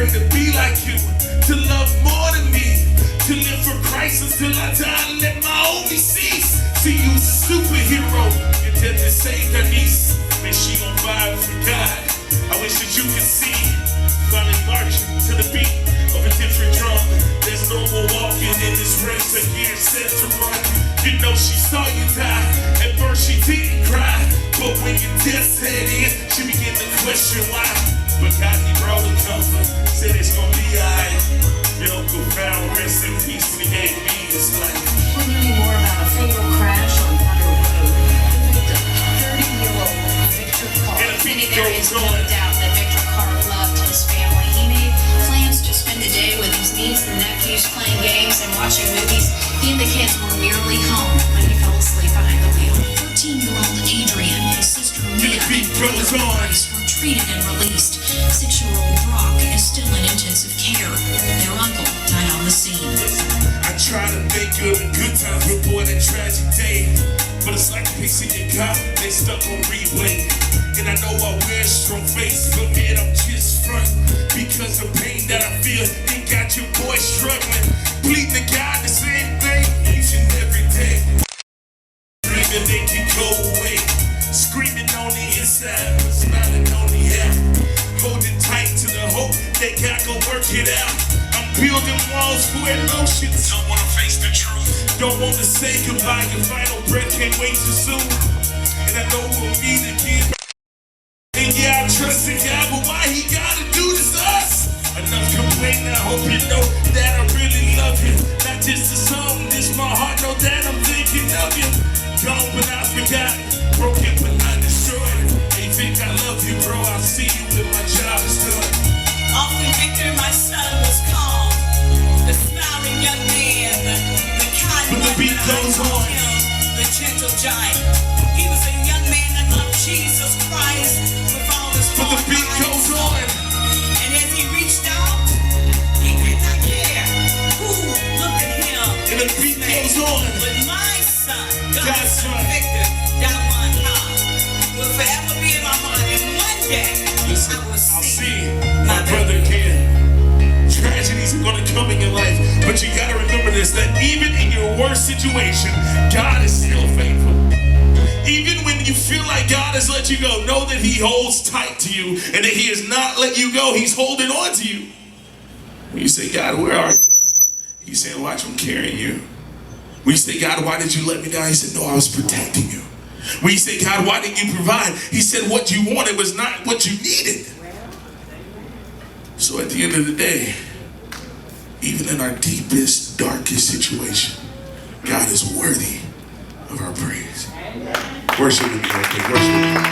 pray to be like you, to love more than me, to live for Christ until I die and let my only cease. See, you was a superhero. Your death has saved her niece. Man, she gon' vibe for God. I wish that you could see. Finally marching to the beat of a different drum. There's no more walking in this race. A gear set to run. You know she saw you die. At first she didn't cry, but when your death set in, she began to question why. But God, he brought the comfort. Said it's gonna be alright. Your uncle found rest in peace when he gave me his life. We're learning more about a fatal crash on Thunder Road. The victim, 30-year-old Victor Carr. There is no doubt that Victor Carr loved his family. He made plans to spend the day with his niece and nephews playing games and watching movies. He and the kids were nearly home when he fell asleep behind the wheel. 13-year-old Adrian, his sister Mia, and brother Bryce were treated and released. 6-year-old Brock is still in intensive care. Their uncle died on the scene. I try to think of the good times before that tragic day, but it's like a piece of your cop, they stuck on replay. And I know I wear a strong face, but man, I'm just frontin', because the pain that I feel ain't got your boy struggling. Pleading to God the same thing each and every day. Dreaming they can go away, screaming on the inside, but smiling on the out. Holding tight to the hope that God gon' work it out. I'm building walls for emotions. Don't wanna face the truth. Don't wanna say goodbye. Your final breath can't wait too soon. And I know we'll meet again. And yeah, I trust in God, but why he gotta do this to us? Enough complaining, I hope you know that I really love you. Not just a song, this my heart, know that I'm thinking of you. Gone but not forgotten, broken but not destroyed. Hey Vic, I love you, bro, I'll see you when my job is done. Often Victor, my son, was called the smiling young man, the kind But the one beat that I goes called on. him, the gentle giant. He was a young man that loved Jesus Christ with all his But the heart, beat mind, goes and soul. on. And as he reached out, he did not care who looked at him. And the beat goes on. But my son, God's God's son, son. Victor, Dawan Khan, will forever be in my heart. And one day, Listen, I will I'll see see my brother again. Tragedies are gonna come in your life, but you gotta remember this, that even in your worst situation, God is still faithful. Even when you feel like God has let you go, know that he holds tight to you and that he has not let you go. He's holding on to you. When you say, God, where are you? He's saying, watch, I'm carrying you. When you say, God, why did you let me down? He said, no, I was protecting you. When you say, God, why didn't you provide? He said, what you wanted was not what you needed. So at the end of the day, even in our deepest, darkest situation, God is worthy of our praise. Worship with me, okay? Worship with me.